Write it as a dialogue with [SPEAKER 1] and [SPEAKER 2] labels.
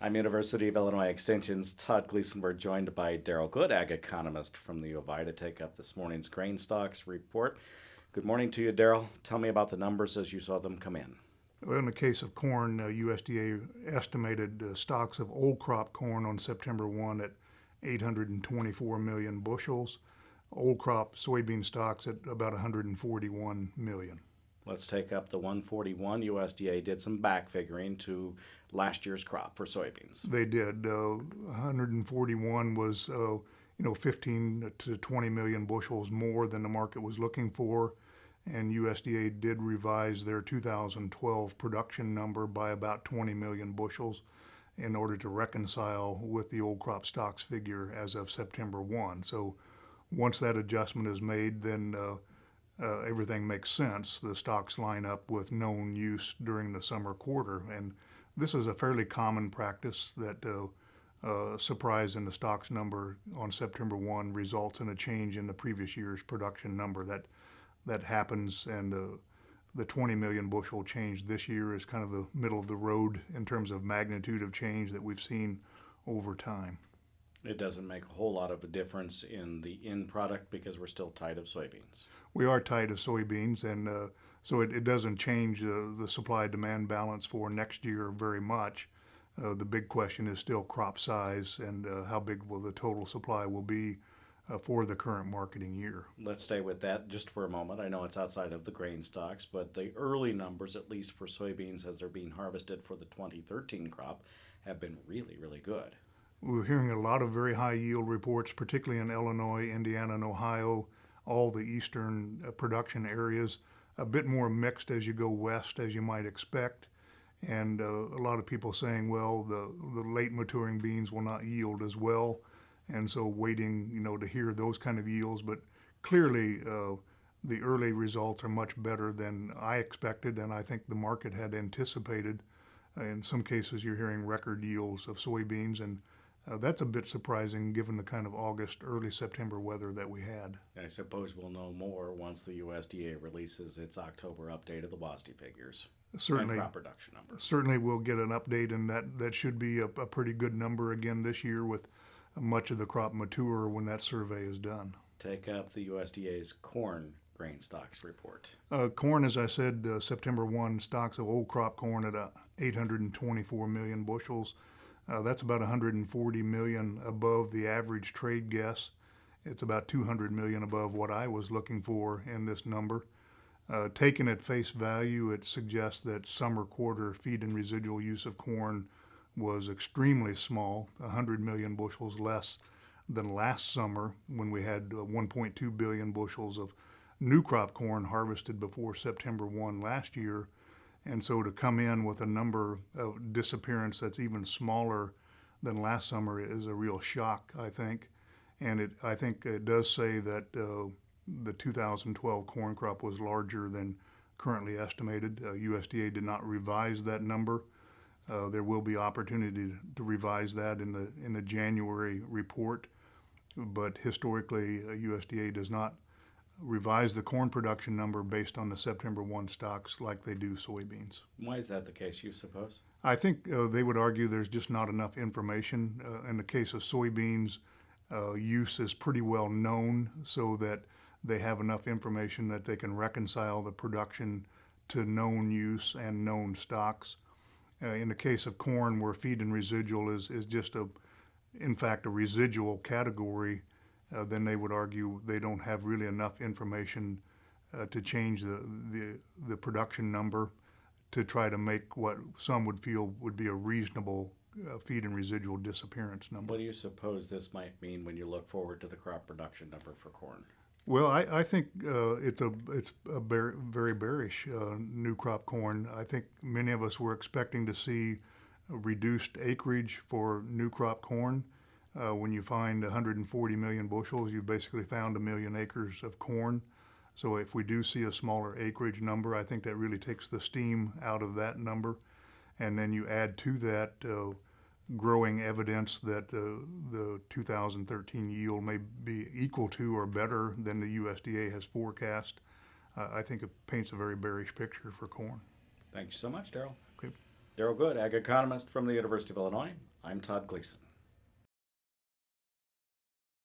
[SPEAKER 1] I'm University of Illinois Extension's Todd Gleason. We're joined by Darrel Good, ag economist from the U of I, to take up this morning's grain stocks report. Good morning to you, Darrel. Tell me about the numbers as you saw them come in.
[SPEAKER 2] Well, in the case of corn, USDA estimated stocks of old crop corn on September 1 at 824 million bushels, old crop soybean stocks at about 141 million.
[SPEAKER 1] Let's take up the 141. USDA did some back figuring to last year's crop for soybeans.
[SPEAKER 2] They did. 141 was, 15 to 20 million bushels more than the market was looking for. And USDA did revise their 2012 production number by about 20 million bushels in order to reconcile with the old crop stocks figure as of September 1. So once that adjustment is made, then everything makes sense. The stocks line up with known use during the summer quarter. And this is a fairly common practice that surprise in the stocks number on September 1 results in a change in the previous year's production number. That happens, and the 20 million bushel change this year is kind of the middle of the road in terms of magnitude of change that we've seen over time.
[SPEAKER 1] It doesn't make a whole lot of a difference in the end product because we're still tight of soybeans.
[SPEAKER 2] We are tight of soybeans, and so it doesn't change the supply-demand balance for next year very much. The big question is still crop size and how big will the total supply will be for the current marketing year.
[SPEAKER 1] Let's stay with that just for a moment. I know it's outside of the grain stocks, but the early numbers, at least for soybeans as they're being harvested for the 2013 crop, have been really, really good.
[SPEAKER 2] We're hearing a lot of very high yield reports, particularly in Illinois, Indiana, and Ohio, all the eastern production areas. A bit more mixed as you go west, as you might expect. And a lot of people saying, well, the late maturing beans will not yield as well. And so waiting, to hear those kind of yields. But clearly, the early results are much better than I expected, and I think the market had anticipated. In some cases, you're hearing record yields of soybeans, and that's a bit surprising given the kind of August, early September weather that we had.
[SPEAKER 1] I suppose we'll know more once the USDA releases its October update of the WASDE figures
[SPEAKER 2] Certainly,
[SPEAKER 1] and crop production numbers.
[SPEAKER 2] certainly we'll get an update, and that should be a pretty good number again this year with much of the crop mature when that survey is done.
[SPEAKER 1] Take up the USDA's corn grain stocks report.
[SPEAKER 2] Corn, as I said, September 1, stocks of old crop corn at 824 million bushels. That's about 140 million above the average trade guess. It's about 200 million above what I was looking for in this number. Taken at face value, it suggests that summer quarter feed and residual use of corn was extremely small, 100 million bushels less than last summer when we had 1.2 billion bushels of new crop corn harvested before September 1 last year. And so to come in with a number of disappearance that's even smaller than last summer is a real shock, I think. And I think it does say that the 2012 corn crop was larger than currently estimated. USDA did not revise that number. There will be opportunity to revise that in the January report, but historically USDA does not revise the corn production number based on the September 1 stocks like they do soybeans.
[SPEAKER 1] Why is that the case, you suppose?
[SPEAKER 2] I think they would argue there's just not enough information. In the case of soybeans, use is pretty well known so that they have enough information that they can reconcile the production to known use and known stocks. In the case of corn, where feed and residual is just in fact, a residual category, then they would argue they don't have really enough information to change the production number to try to make what some would feel would be a reasonable feed and residual disappearance number.
[SPEAKER 1] What do you suppose this might mean when you look forward to the crop production number for corn?
[SPEAKER 2] Well, I think it's a very bearish new crop corn. I think many of us were expecting to see reduced acreage for new crop corn. When you find 140 million bushels, you've basically found 1 million acres of corn. So if we do see a smaller acreage number, I think that really takes the steam out of that number. And then you add to that growing evidence that the 2013 yield may be equal to or better than the USDA has forecast. I think it paints a very bearish picture for corn.
[SPEAKER 1] Thank you so much, Darrel.
[SPEAKER 2] Okay.
[SPEAKER 1] Darrell Good, Ag Economist from the University of Illinois. I'm Todd Gleason.